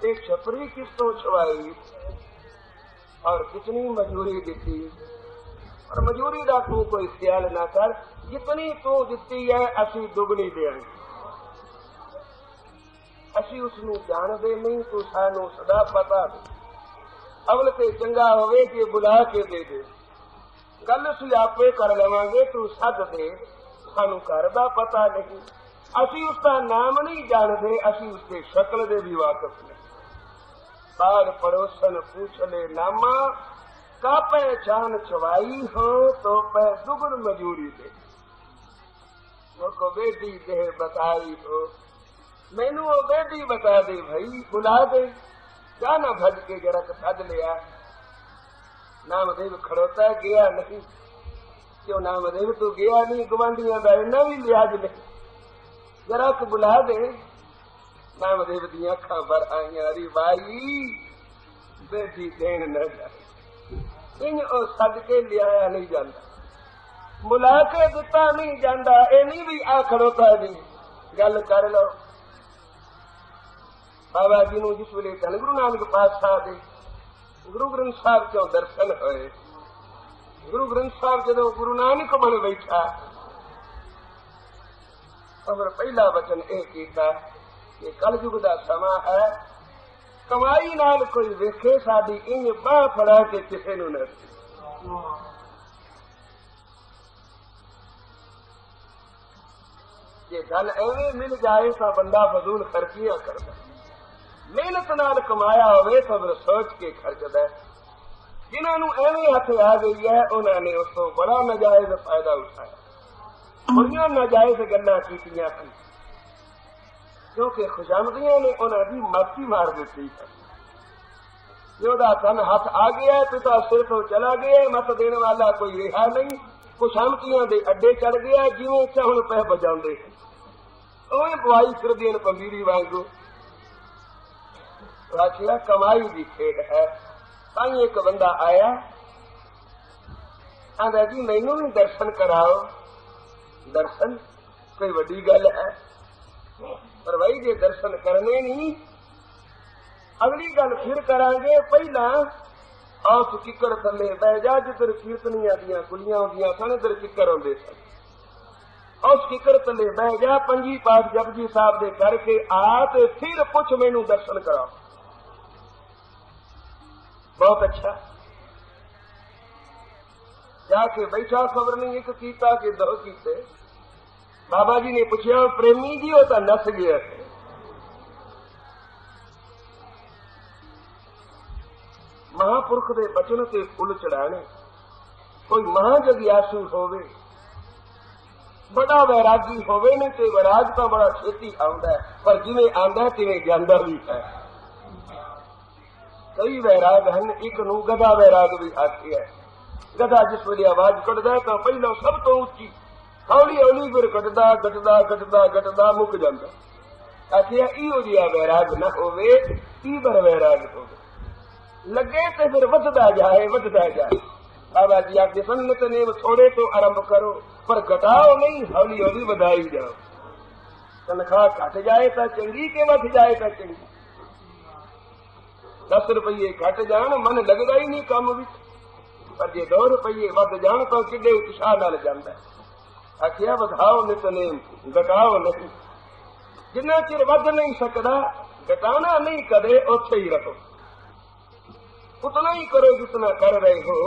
एक छपरी किस्तो छवाई और कितनी मजूरी दी और मजूरी का तू कोई ख्याल ना कर, जितनी तू दिती है असी दुगनी देंगे। असी उसनू जानते नहीं, तू सानू सदा पता दे। अवल ते चंगा होवे कि बुला के दे गल असी आपे कर लवांगे, तू सद दे। सानू घर दा पता नहीं, असी उसका नाम नहीं जानते, असी उसके शक्ल दे भी वाकफ नहीं। पार पड़ोसन पूछ ले नामा, का पहचान छवाई हो तो पै दुगुन मजूरी दे। वो बेटी दे बताई हो, मैनू वो बेटी बता दे भाई, बुला दे। जाना भज के जरा सद लिया। नामदेव खड़ोता गया नहीं, क्यों नामदेव तू गया नहीं, गुआंढियों का इन्ना भी लिहाज नहीं, जरा को बुला दे। नामदेव दिया अखा भर आईया, अरे भाई बेटी देन न जाए, इन सद के लिया नहीं जाता, बुला के दिता नहीं जाता, इनी भी आ खड़ोता नहीं। गल कर लो बाबा जी नू जिस वेले धन गुरु नानक पातशाह दे गुरु ग्रंथ साहब क्यों दर्शन होए। गुरु ग्रंथ साहब जदों गुरु नानक बन बैठा, और पहला वचन यह कीता कि कलयुग का समा है, कमाई नाल कोई वेखे साडी इंज बाह फड़ा के किसी नू न। जे धन एवें मिल जाए तो बंदा फजूल खर्चियां करता, मेहनत नाल कमाया होवे तो फिर सोच के खर्चदा। जिन्होंने एवं हथ आ गई है उन्होंने उस तो बड़ा नाजायज फायदा उठाया, बड़िया नाजायज गल्लां कीतियां हन, क्योंकि खुशामदियां ने उन्होंने माफी मार दी है। जोदा तन हाथ आ गया, पिता सिर तो चला गया, मत देने वाला कोई रिहा नहीं, खुशामदियां दे अड्डे चढ़ गया, जिवें चाहण पै बजाउंदे उवें बुआई फिरदे ने पंबीरी वांगू। आखिया कमाई की खेड है। ताई एक बंदा आया, आंदा जी मैनू भी दर्शन कराओ। दर्शन कोई वड्डी गल है, पर भाई जे दर्शन करने नहीं, अगली गल फिर करांगे। पहला औस किकर थले बह जा, जिधर कीर्तनियां दियां कुड़ियां होंदियां सन, इधर किकर होंदे सन। औस किकर थले बह जा, पंजी पाठ जपजी साहब दे करके आ ते फिर पुछ मैनू दर्शन कराओ। बहुत अच्छा, जाके बैठा, खबर नहीं एक कीता कि दो कीते। बाबा जी ने पूछा प्रेमी जी हो तो नस गया। महापुरख दे बचन से फुल चढ़ाने, कोई महाजगियासू होवे, बड़ा वैरागी होवे ने ते वैराग तो बड़ा छेती आंदा है, पर जिवें आंदा है तिवें जांदा भी है। कई वैराग हैं, एक नू गधा वैराग भी आखी है। गधा जिस वेले आवाज कटदा है तो पहला सब तो उच्ची, हौली हौली फिर कटदा गटदा गटदा गटदा मुक जांदा। आखिया इहो जिहा वैराग न होवे, तीबर वैराग होवे, लगे तो फिर वधदा जाए वधदा जाए। बाबा जी आखिर सन्नत नेम थोड़े तो आरंभ करो, पर घटाओ नहीं, हौली हौली वधाई जाओ। तनख्वाह घट जाए तो चंगी के वध जाए तो चंगी। 10 रुपये घट जान मन लगदा ही नहीं काम विच, पर जे 2 रुपये वध जान तो किड्डे उत्साह नाल जांदा। आखिया वधाओ नितनेम, घटाओ नहीं। जिन्ना चिर वध नहीं सकदा, घटाना नहीं कदे, उत्थे ही रहो। उतना ही करो जितना कर रहे हो,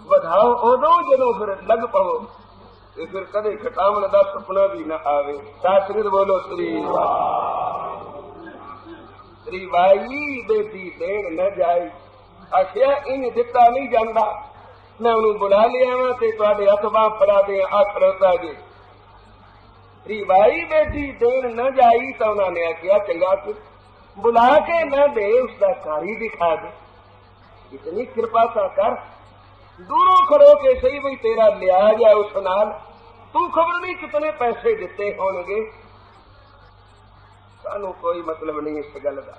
वधाओ उदों जदों फिर लग पवो, ते फिर कदे घटावन दा सपना भी न आवे। सासरित बोलो श्री श्री बाई बेटी देन न जाई। आखिया इन दिता नहीं जांदा, मैं उन्होंने बुला लिया वा ते तुहाडे हथ बांह फड़ा दे आखड़ता जे। श्री बाई बेटी देन न जाई तो उन्होंने आखिया चंगा बुला के न दे, उसका कारी दिखा दे। इतनी कृपा सा कर, दूरों खड़ो के सही भाई तेरा लिया जाए उस नाल, तू खबर नहीं कितने पैसे दिते होंगे। सानू कोई मतलब नहीं इस गल का,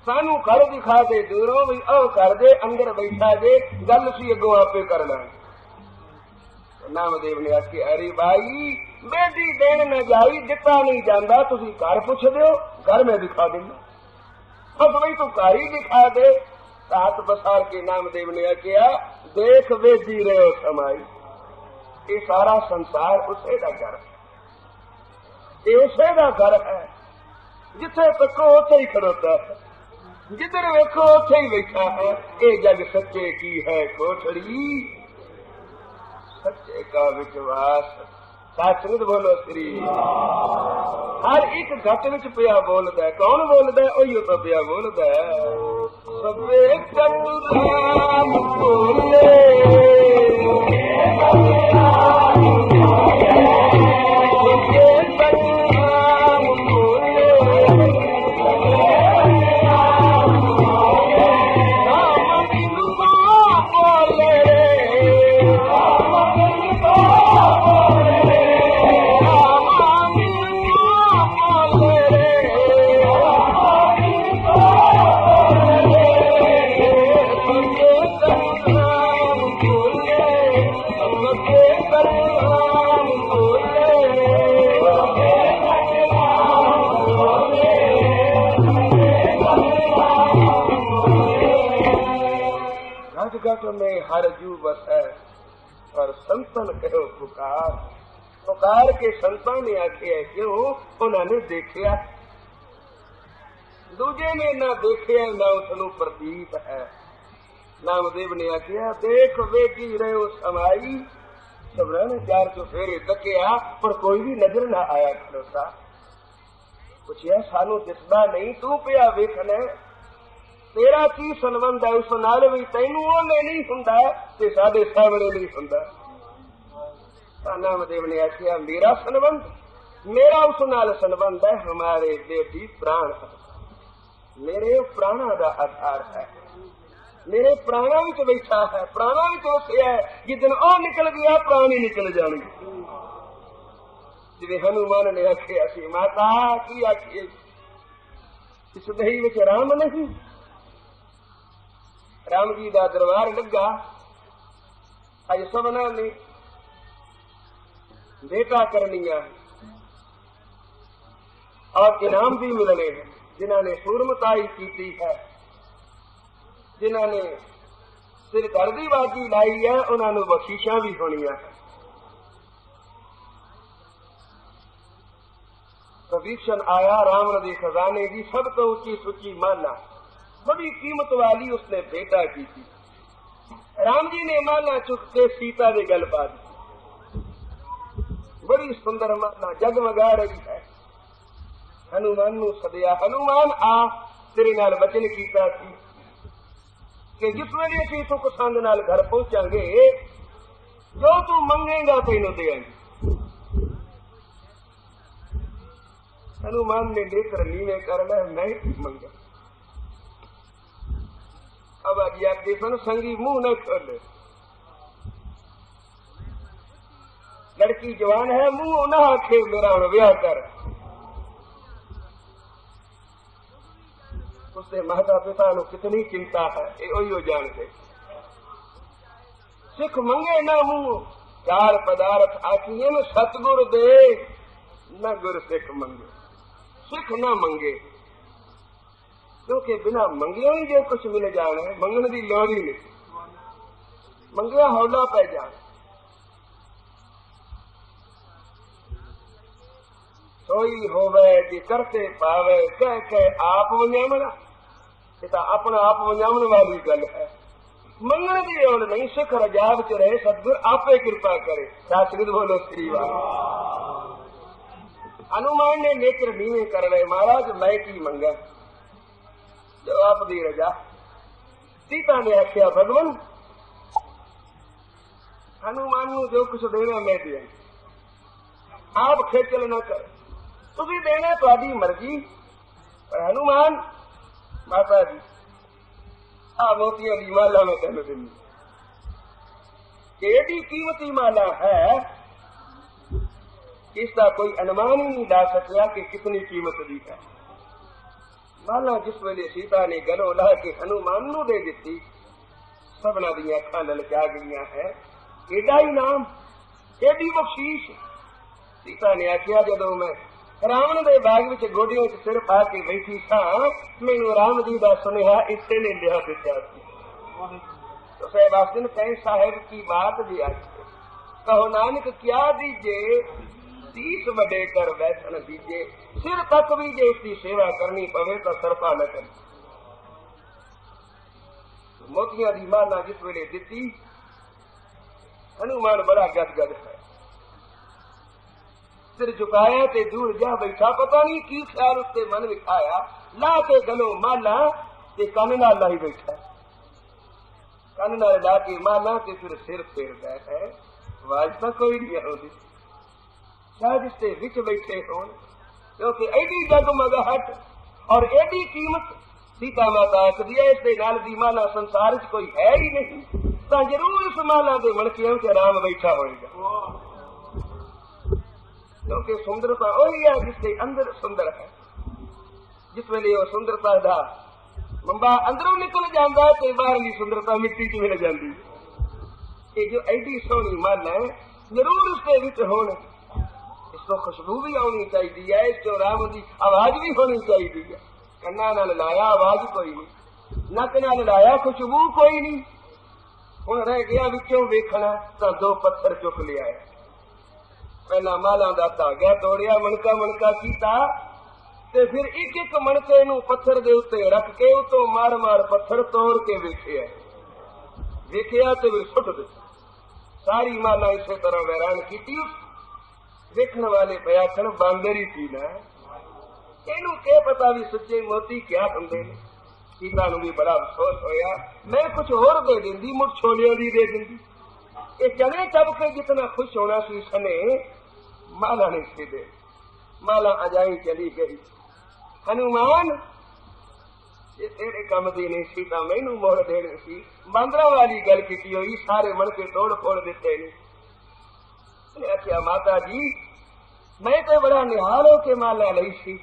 सानू कर दिखा दे दूरों भी, औ कर दे अंदर बैठा दे, गल सी अगों आपे कर ला। नामदेव ने आखी अरे भाई बेटी देन न जाई, दिता नहीं जाता, तुसी घर पुछ दो, घर में दिखा देंगे। बस भाई तू घर ही दिखा दे। हाथ बसार के नामदेव ने आखिया देख वेदी रहे हो समाई, ये सारा संसार उसे दा घर है, ये उसे दा घर है। जिथे तको उथे ही खड़ोता है, जिधर वेखो उथे ही बैठा है। ये जग सच्चे की है कोठड़ी, सच्चे का विश्वास। साचमुच बोलो श्री। हर एक घट विच पिया बोलदा है, कौन बोलदा है? ओही तो पिया बोलदा है। सबे घट राम बोले, घट में हर जू बस है, और संतन कहो पुकार। पुकार के संतान ने आखे है, क्यों? उन्होंने देखिया, दूजे ने ना देखिया ना उसनू प्रतीत है। नामदेव ने आखिया देख वेगी रहे समाई। सबरा ने 4 चुफेरे तकिया, पर कोई भी नजर ना आया खड़ोता। पूछिया सानू दिसदा नहीं, तू पिया वेखना? तेरा की संबंध है उस नाल भी तैनू ओने नहीं हुंदा ते साडे सामने नहीं हुंदा। नामदेव ने आखिया मेरा संबंध, मेरा उस नाल संबंध है हमारे बेटी प्राण, मेरे प्राणा दा आधार है, मेरे प्राणा विच बैठा है, प्राणा विच उसे है जिदन ओ निकल गया प्राण ही निकल जाएंगे। जिवें हनुमान ने आखिया सी माता की आखिए इस दही विच राम नहीं, राम जी का दरबार लगा, अज सबना ने बेटा करनिया और इनाम भी मिलने हैं। जिन्होंने सूरमताई की है, जिन्होंने सिर करदी बाजी लाई है, उन्होंने बख्शीशा भी होनिया है। विभीषण आया रावण के खजाने की सब तो ऊंची सुची माला, बड़ी कीमत वाली उसने बेटा की थी। राम जी ने माला चुक के सीता के गल पा दी, बड़ी सुंदर माला जगमगा रही है। हनुमान नू सदया, हनुमान आ तेरे नाल वचन कीता सी कि जिस वेले असीं सुख संद नाल घर पहुंचांगे जो तू मंगेगा तैनूं देंगे। हनुमान ने लेकर नीवे करना मैं ही मंगा। अब आज आप देखो संगी मुंह न खोले, लड़की जवान है मुंह न आखे मेरा ब्याह कर। उसके माता पिता को कितनी चिंता है यो जानते। सिख मंगे ना मुंह चार पदार्थ आखिए न सतगुर दे, न गुर सिख मंगे, सिख न मंगे, क्योंकि बिना मंगियों ही जो कुछ मिल जाना है, मंगण की लोड़ ही नहीं, मंगिया हौला पै जाना। सोई होवे जी करते पावे कह के आप वंजावना, अपना आप वंजावन वाली गल है। मंगण की लोड़ नहीं, सिख रजाब च रहे सतगुर आपे कृपा करे। शास्त्रित बोलो श्री वाल। हनुमान ने नेत्र नीवे कर रहे, महाराज मैं की मंगा, जो आप दी रजा। सीता ने आख्या भगवान हनुमान नू जो कुछ देना मैं दिया, आप खेचल न कर, तुसी देना तुहाडी मर्जी। पर हनुमान माता जी आ मोतियों की माला में तेन दी, एडी कीमती माला है इसका कोई अनुमान ही नहीं ला सकिया कि कितनी कीमत दी है। माला जिस वेले सीता ने गलों ला के हनुमान नू दे दी, सबना दी अखां ललचा गई है। एडा इनाम, एडी बख्शीश। सीता ने आख्या जदों मैं रावण के बाग विच गोडियों च सिर पा के बैठी था, मैनू राम जी का सुनेहा इसे ने लिया दिता। तो साहिबान कह साहेब की बात जी आखे, कहो नानक क्या दीजे, 30 बड़े कर बैठन दीजे, सिर तक भी जे इसकी सेवा करनी पवे तो सरपा न कर। मोतिया की माला जिस वेले दी, हनुमान बड़ा गदगद है, सिर झुकाया ते दूर जा बैठा। पता नहीं की ख्याल उसके मन में आया, ला के गलों माला ते कन नाल लाई बैठा, कन नाल ला के माला ते फिर सिर फेरदा है। आवाज तो कोई नहीं आती, शायद इसके विच बैठे हो, क्योंकि एडी जगमगाहट और एडी कीमत सीता माता आखदी है इसके नाल दी माला संसार च कोई है ही नहीं, तो जरूर इस माला के मणकियों च राम बैठा होएगा। क्योंकि सुंदरता वही है जिसके अंदर सुंदर है। जिस वेले वो सुंदरता का मंबा अंदरों निकल जाता है तो बाहरली सुंदरता मिट्टी च मिल जाती है। जो एडी सोहनी माला है जरूर उसके विच होने, इसको खुशबू भी आनी चाहिए है, इसको राम की आवाज भी होनी चाहिए है। कन्ना नाल लाया आवाज कोई नहीं, नक नाल लाया खुशबू कोई नहीं। हुण रह गया विचों वेखना तो 2 पत्थर चुक लिया है। पहला माला का धागा तोड़िया, मणका मणका कीता, ते फिर एक एक मणके नू पत्थर दे उत्ते रख के उतों मार मार पत्थर तोड़ के वेखिया, वेखिया ते फिर सुट दे। सारी माला इसे तरह वैरान की। देखने वाले बयाखन बांदर ही थी ना, इनू के पता भी सच्चे मोती क्या होंगे। सीता नूं भी बड़ा अफसोस होया, मैं कुछ होर दे दिंदी, मुड़ छोलियां दी दे दिंदी। ये चने चब के जितना खुश होना सी सने माला नहीं सी दे। माला अजाई चली गई। हनुमान ये तेरे काम दी नहीं सी तां मैनू मोड़ देनी सी। बांदरा वाली गल की हुई, सारे मन के तोड़ फोड़ दिते ने। आख्या माता जी मैं तो बड़ा निहाल हो के माला ली सी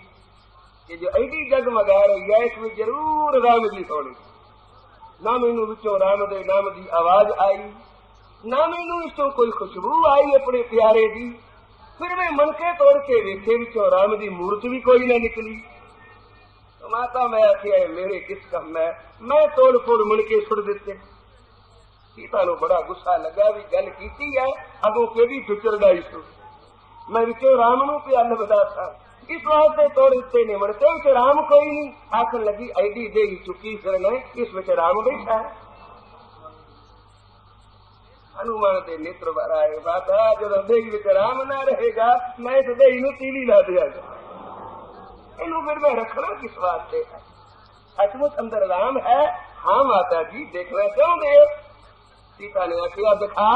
कि जो एडी जगमगा रही है इसमें जरूर राम जी होनी। ना मैनू विचों राम दे नाम की आवाज आई, ना मैनू इसों कोई खुशबू आई अपने प्यारे दी। फिर मैं मनके तोड़ के वेखे विचों राम की मूर्त भी कोई ना निकली। तो माता मैं आखिया मेरे किस कम है, मैं तोड़ फोड़ मुड़के सुट दिते। सीता नूं बड़ा गुस्सा लगा भी गल कीती है, अगों केड़ी टुचरदाई सु। मैं विचों राम नूं प्याल बदा था, इस वास्ते तोड़ दिते ने। मुड़के विच राम कोई नहीं। आखन लगी एडी देही चुकी फिरना, इस विच राम बैठा है। हनुमान के नेत्र भर आए। माता जो देही विच राम ना रहेगा मैं इस देही नूं तीली ला दियागा। इनू फिर मैं रखना किस वास्ते है? सचमुच अंदर राम है। हाँ माता जी देखना चाहते हो? सीता ने आखिया दिखा।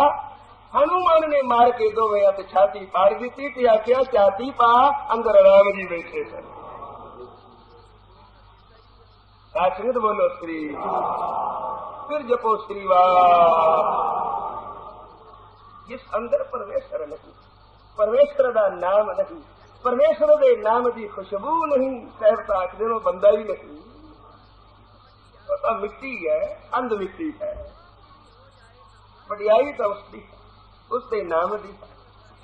हनुमान ने मार के दो हथ छाती फाड़ दी थी। आखिया छाती पा, अंदर राम जी बैठे थे। साचरित बोलो श्री, फिर जपो श्रीवास। जिस अंदर परमेश्वर नहीं, परमेश्वर का नाम नहीं, परमेश्वर के नाम की खुशबू नहीं, सहबता आखिर बंदा ही नहीं। तो मिट्टी है, अंध मिट्टी है। वडियाई तो उसके नाम की।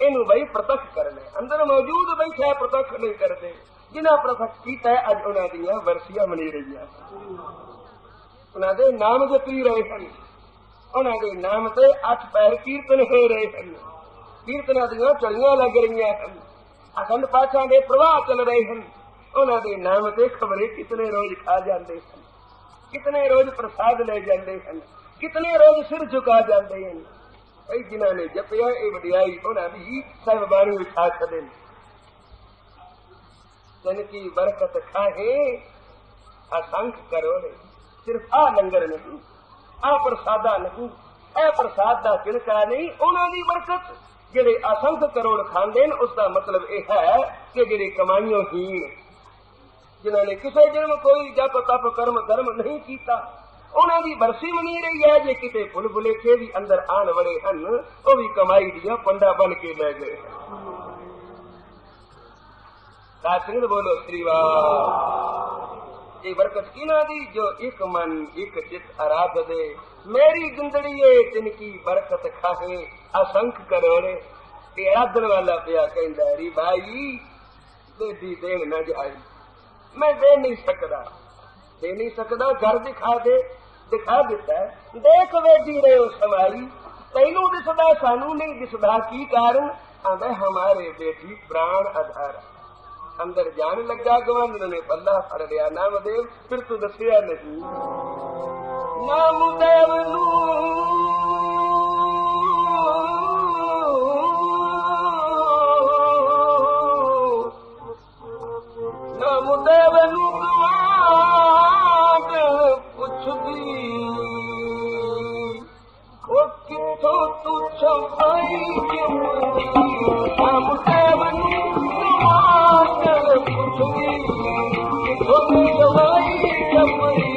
इनू बई प्रतख करना, अंदर मौजूद बैठा प्रतख नहीं करते। जिन्हें प्रतख किया अज उन्होंने बरसियां मनी रही, उन्होंने नाम जपी रहे हैं, उन्होंने नाम से 8 पैर कीर्तन हो रहे हैं, कीर्तना दियां चलियां लग रही हैं, अखंड पाठा के प्रवाह चल रहे हैं। उन्होंने नाम से खबरें कितने रोज खा जाते हैं, कितने रोज प्रसाद ले जाते हैं, कितने रोज सिर झुका जाते हैं। कई जिन्होंने जपिया ये वडियाई उन्होंने सब बाणी विछा छे। जिनकी बरकत खाहे असंख्य करोड़े। सिर्फ आ लंगर नहीं, आ प्रसादा नहीं, ए प्रसाद का तिलका नहीं, उन्होंने बरकत जेडे असंख्य करोड़ खांदे न। उसका मतलब यह है कि जेडे कमाइयों हीन, जिन्होंने किसी जन्म कोई जप तप कर्म धर्म नहीं किया, उन्होंने बरसी मनी रही है। जे किते भुल भुलेखे भी अंदर आन वड़े हैं, वो भी कमाई दिया पंडा बन के ले गए। साचरित बोलो श्रीवास। ये बरकत की ना दी जो एक मन एक चित आराध दे। मेरी जिंदड़ी तिनकी बरकत खाहे असंख्य करोड़े। आराधन वाला पिया कहता री भाई बेटी देन न जाई, मैं दे नहीं सकदा, घर दिखा दे, दिखा दिता है। देख वेदी रहे हो समाई, तैनू दिसदा सानू नहीं दिसदा की कारण? आंदा हमारे बेटी प्राण आधार। अंदर जान लगा गवंद ने पल्ला फड़ लिया। नामदेव फिर तू दसिया नहीं। नामदेव नामदेव पुछदी वो किथों तू छपाई नामदेव पुछदी किथों तू छपाई छपाई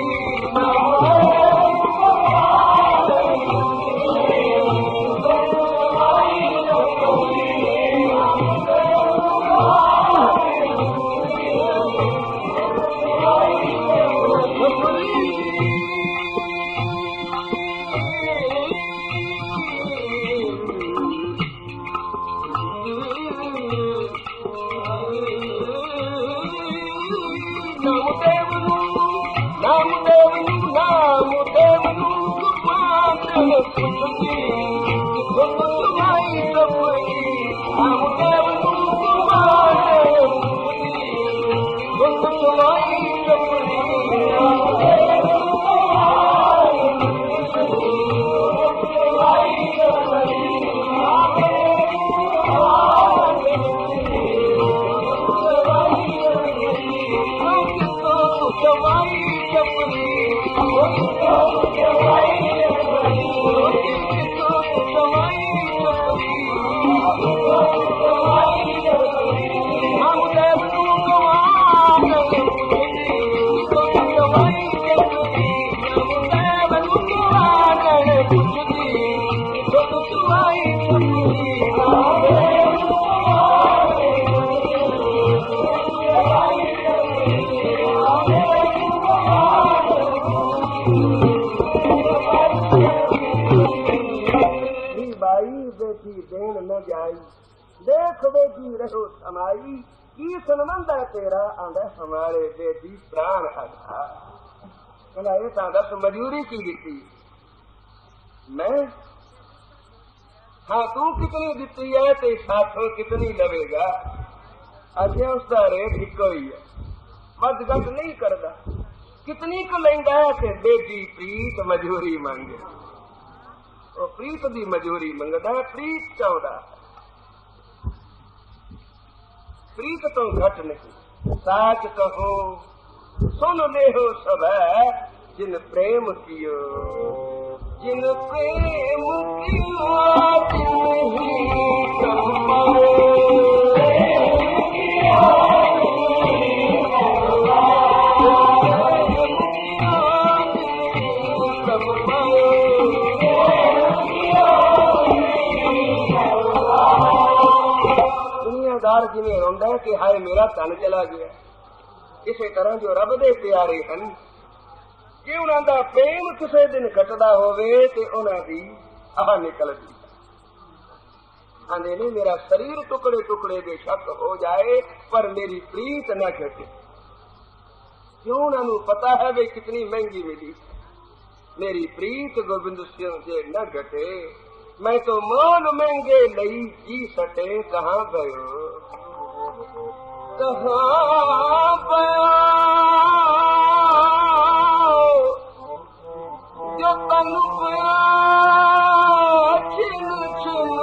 Somebody, देख बेटी रहो समाई की सनमंदा तेरा आंदा हमारे बेटी प्राण आधा कहना ये दस मजूरी की दी मैं हाँ तू कितनी दी है ते साथों कितनी लवेगा अजय उसका रेट इको ही है मत गट नहीं करता कितनी को लेंगा कि बेटी प्रीत मजूरी मांगे वो प्रीत दी मजूरी मंगदा प्रीत चौदा प्रीत तो घट नहीं साच कहो सुन ले हो सब जिन प्रेम कियो जिन प्रेम कियो तिन ही जिन्हें रोंदा कि हाय मेरा तन चला गया इसे तरह जो रब दे प्यारे हन कि उन्हां दा प्रेम किसे दिन घटदा होवे ते उन्हां दी आह निकलदी आंदे ने मेरा शरीर टुकड़े टुकड़े बेशक हो जाए पर मेरी प्रीत न घटे क्यों उन्होंने पता है वे कितनी महंगी मिली मेरी प्रीत गोविंद सिंह से न घटे मैं तो मोल महंगे लई जी सटे कहाँ गयो कहाँ गयो जो तन गया छिन छिन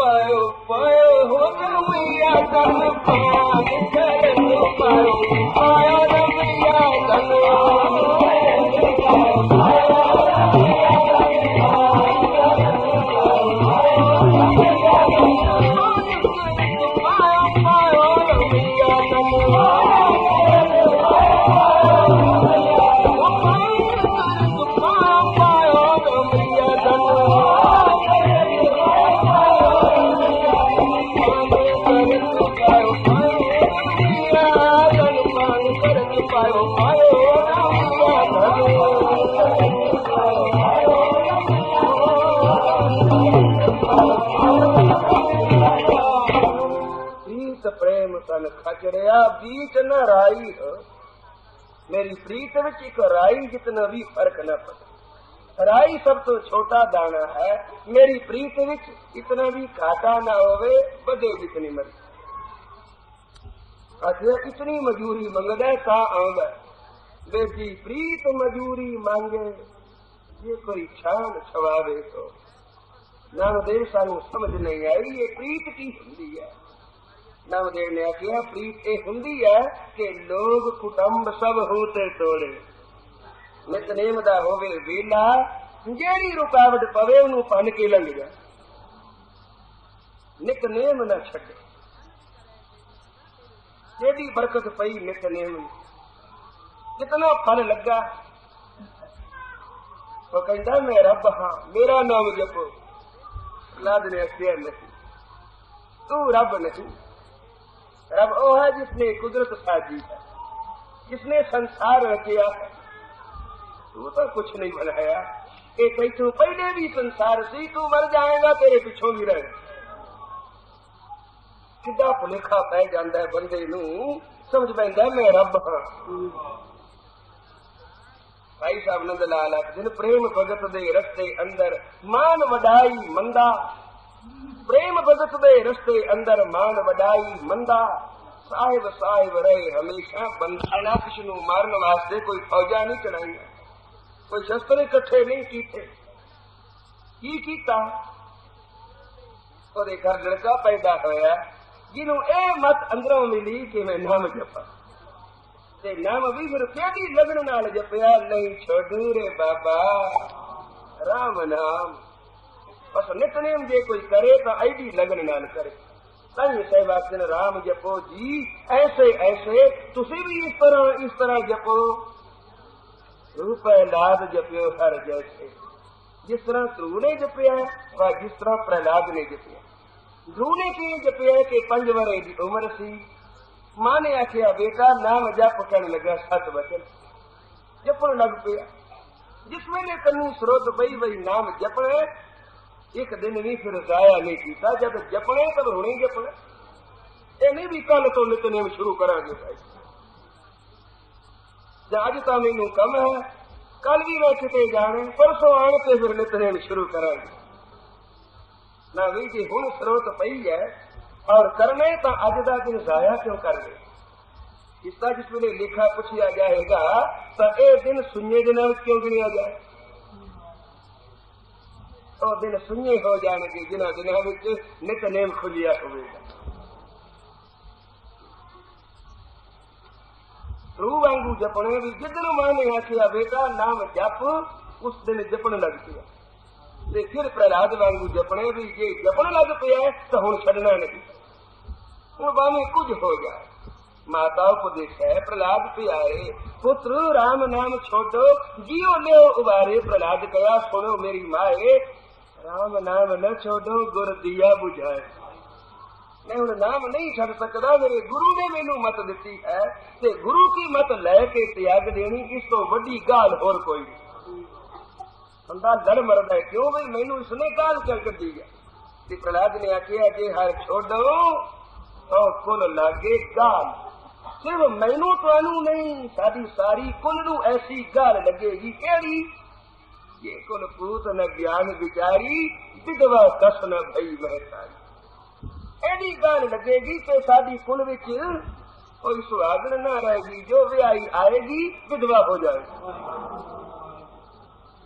पायो प्रीत प्रेम तन खचड़िया बीच न राई हो। मेरी प्रीत विच एक राई जितना भी फर्क न पड़े। राई सब तो छोटा दाना है, मेरी प्रीत विच इतना भी घाटा न होवे, बदे जितनी मरी। अच्छा इतनी मजूरी मंगदे ता आंदा, बेटी प्रीत मजूरी मांगे, ये कोई छान छवावे तो। नामदेव सानू समझ नहीं आई ये प्रीत की हुंदी है। नामदेव ने आखिया प्रीत ये हुंदी है कि लोग कुटुंब सब होते तोड़े, नितनेम दा होवे वेला, जेड़ी रुकावट पवे उन्हें भन के लंघ जा, नितनेम न छड्डे। जेड़ी बरकत पई नितनेम, कितना फल लगा। वो कहता मैं रब हाँ, मेरा नाम जपो। प्रहलाद ने आखिया नहीं, तू रब नहीं। रब वो है जिसने कुदरत साजी है, जिसने संसार रचिया है। तू तो कुछ नहीं बनाया, एक तू पहले भी संसार सी, तू मर जाएगा तेरे पिछों भी रहेगा। किदा भुलेखा पै जाता है बंदे नू, समझ पैंदा मैं रब हाँ। भाई साहब नंद लाल आखदे प्रेम भगत दे रस्ते अंदर मान वडाई मंदा। प्रेम भगत दे रस्ते अंदर मान वडाई मंदा। साहिब साहिब रहे हमेशा बंदा। ना किसी नू मारन वास्ते कोई फौजा नहीं चढ़ाई, कोई शस्त्र इकट्ठे नहीं कीते। की कीता? ओदे घर लड़का पैदा होया जिन्हों ए मत अंदरों मिली कि मैं नाम जपा, ते नाम भी फिर केड़ी लगन नाल जपिया, नहीं छोड़ू रे बाबा राम नाम। बस नितनेम जे कोई करे तो ऐडी लगन नाल करे। ताई सहवाग दिन राम जपो जी, ऐसे ऐसे तुसी भी इस तरह जपो। रूप प्रहलाद जपियो हर जैसे, जिस तरह ध्रुव ने जपिया व जिस तरह प्रहलाद ने जपिया। ध्रुव ने की जपिया कि 5 वरे की उम्र सी, मां ने आखिया बेटा नाम जप कर लगा 7 वचन जपन लग पिया। जिस वेले कन्नी स्रोत पई वही नाम जपने, एक दिन भी फिर जाया नहीं किया। जब जपने तब हुणे जपने, ये नहीं भी कल तो नितनेम शुरू करांगे भाई, अज तो मैनू कम है, कल भी मैं किते जाने, परसों आने से फिर नितनेम शुरू करांगे ना। भी जी हुण स्रोत पई है और करने तो अज का दिन जाया क्यों कर ले। इसका जिस वे लिखा पूछा जाएगा तो यह दिन सुन्ने दिनों क्यों गिनिया जाए। तो दिन सुन्ने हो जाएंगे जिन्होंने दिनों में नितनेम खुलिया होगा। रू वांगू जपने भी जिदन मां ने आखिया बेटा नाम जप, उस दिन जपन लग पिया। फिर प्रहलाद वांगू जपने भी जे जपन लग पिया तो हुण छड़ना नहीं, हुण भावें कुछ हो जाए। माता उपदेश है प्रहलाद पे आए, पुत्र राम नाम छोड़ो जियो ले उबारे। प्रहलाद कहा सुनो मेरी माए, राम नाम न छोड़ो गुर दिया बुझाए। मैं हुण नाम नहीं छड़ सकता, मेरे गुरु ने मैनू मत दी है, ते गुरु की मत लैके त्याग देनी, इस तो वड्डी गाल होर कोई नहीं। बंदा लड़ मरदा है क्यों भाई, मैनू इसने गाल कर दी है। प्रहलाद ने आखिया जे हर छोड़ो तो कुल लागे गाल, सिर्फ मैनू तुहानू नहीं साडी सारी कुल नू ऐसी गाल लगेगी। केड़ी? ये कुल पूत न ज्ञान विचारी, विधवा कस न भई महतारी। एडी गाल लगेगी कि साडी कुल विच कोई सुहागन न रहेगी, जो विआही आएगी विधवा हो जाएगी।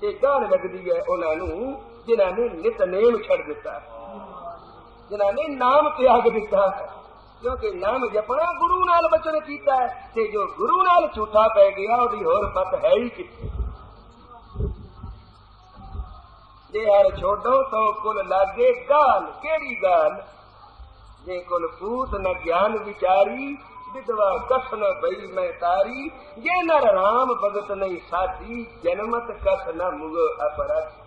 ये गाल लगती है उन्होंने जिन्होंने नितनेम छड़ दिता है, जिन्होंने नाम त्याग दिता है। क्योंकि नाम जपना गुरु नाल बचन कीता है, ते जो गुरु नाल झूठा पै गया ओदी होर पत है ही किथे। जे हर छोड़ो तो कुल लागे गाल, केड़ी गाल? जे कुल पूत न ज्ञान विचारी, विधवा कस न भई मैं तारी। ये नर राम भगत नहीं साथी, जनमत कस न मुग अपराधी।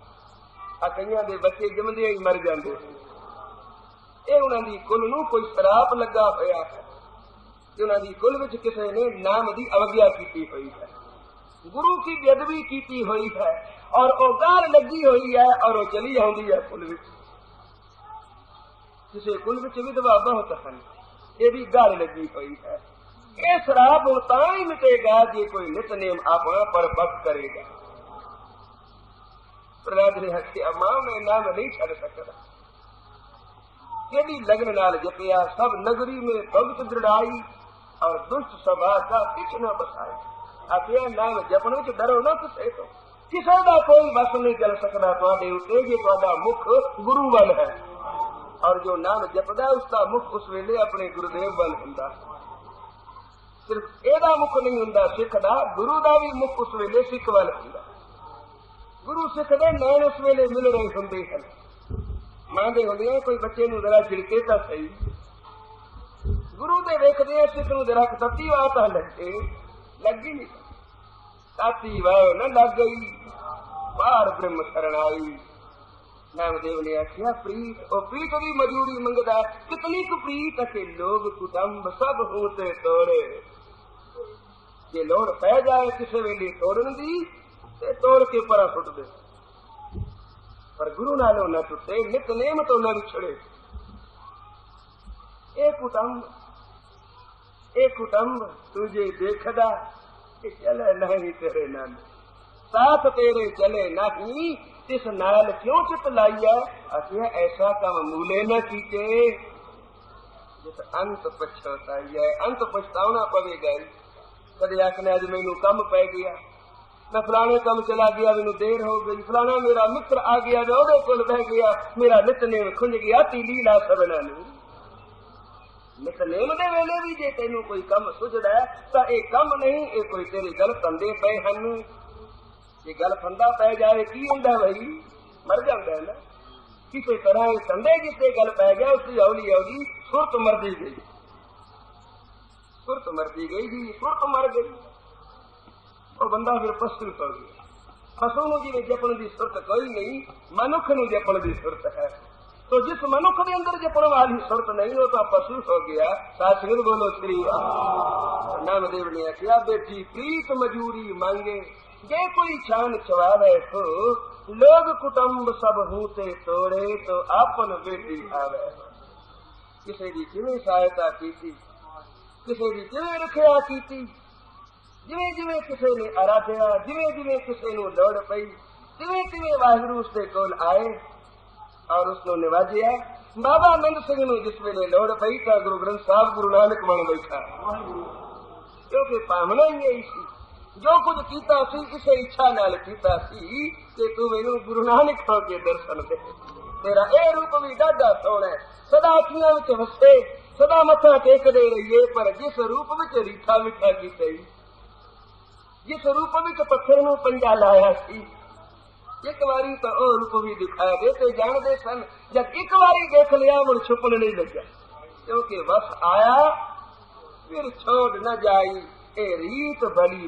आ कईयां दे बच्चे जमदे ही मर जांदे, ये उन्हां दी कुल नूं कोई शराप लगा होया है, उन्हां दी कुल विच किसी ने नाम दी अवज्ञा कीती हुई है। गुरु की बेदबी की हुई है और वो गाल लगी हुई है और वो चली आती है कुल विच। किसी कुल विच विधवा बहुत हैं, ये भी गाल लगी हुई है। ये शराब तां ही मिटेगा जे कोई नितनेम अपना परपक्ष करेगा। प्रहलाद ने आख्या मां मैं नाम नहीं छड़ सकता, यदि लग्न नाल जपिया सब नगरी में भगत दृढ़ाई और दुष्ट सभा का किछ न बसाए। आखिया नाम जपण विच डरो ना किसे तो, किसी का कोई बस नहीं चल सकता तुहाडे उत्ते जे तुहाडा मुख गुरु वल है, और जो नाम जपदा उसका मुख उस वेले अपने गुरुदेव वल हुंदा। सिर्फ एदा मुख नहीं हुंदा सिख दा, गुरु दा भी मुख उस वेले सिख वल हुंदा। गुरु सिख दे नैन उस वेले मिल रहे हुंदे हन। मां दे हुंदे कोई बच्चे नूं जरा झिड़के तां सही, गुरु दे वेखदे सिख नूं जरा तत्ती बात लगे लगी नहीं, ताती वाह न लग गई बाहर ब्रह्म शरण आई। नामदेव ने आखिया प्रीत, और प्रीत भी मजूरी मंगदा, कितनी कु प्रीत के लोग कुटुंब सब होते तोड़े। जे लोड़ पै जाए किसी वेले तोड़न दी ते तोड़ के परा सुट दे, पर गुरु नालों न टुटे नितनेम तो न विछड़े। ए कुटुंब तुझे देखदा कि चले नहीं तेरे नाम, साथ तेरे चले नहीं तिस नाल क्यों चित लाइया। आखिया ऐसा काम मूले न कीते जिस अंत पछताई है, अंत पछतावना पवेगा। कदे आखने अज मैनू कम पै गया, मैं फलाने कम चला गया, मैनू देर हो गई, फलाना मेरा मित्र आ गया, मैं ओदे कोल बह गया, मेरा नितनेम खुंज गया। तीली ला सबना नूं नितनेम दे वेले भी जे तेनू कोई कम सुझदा है तां ये कम नहीं, ये कोई तेरी गल फंदे पे हन। ये गल फंदा पै जाए की हुंदा भाई, मर जांदा है ना। किसी तरह फंदे जिसे गल पै गया उसकी हौली हौली सुरत मरदी गई, सुरत मरदी गई जी, सुरत मर गई। वो बंदा फिर पशु हो गया। पशु नूं जिवें जपण दी सुरत कोई नहीं, मनुख नूं जपण दी सुरत है। तो जिस मनुख के अंदर जपण वाली सुरत नहीं हो तो पशु हो गया। साथियों बोलो श्री राम। नामदेव ने आख्या बेटी प्रीत मजूरी मांगे, जे कोई छान छवावे तो लोग कुटुंब सब होते तोड़े तो आपन बेटी आवे। किसी की किवें सहायता की, किसी की किवें रखिया की, जिवें जिवें किसी ने आराध्या, जिवें जिवें किसी नूं लोड़ पई, तिवें तिवें वाहिगुरू उसदे कोल आए और उसको निवाजिया। बाबा आनंद सिंह नूं जिस वेले लोड़ पई तां गुरु ग्रंथ साहब गुरु नानक बन बैठा, क्योंकि भावना ही यही सी। जो कुछ कीता सी इसे इच्छा नाल कीता सी कि तू मैनू गुरु नानक हो के दर्शन दे। तेरा ए रूप भी डाढा सोहना है, सदा अखियां विच वसे, सदा मत्था टेकदे रहिए, पर जिस रूप विच रीठा मिठा कीता, जिस रूप विच पत्थर नूं पंजा लाया सी, एक बारी तो ओ रूप भी दिखाया दे तो जानते सन। जब एक बारी देख लिया मुड़ छुपन नहीं लगा, क्योंकि बस आया फिर छोड़ न जाई, ए रीत बड़ी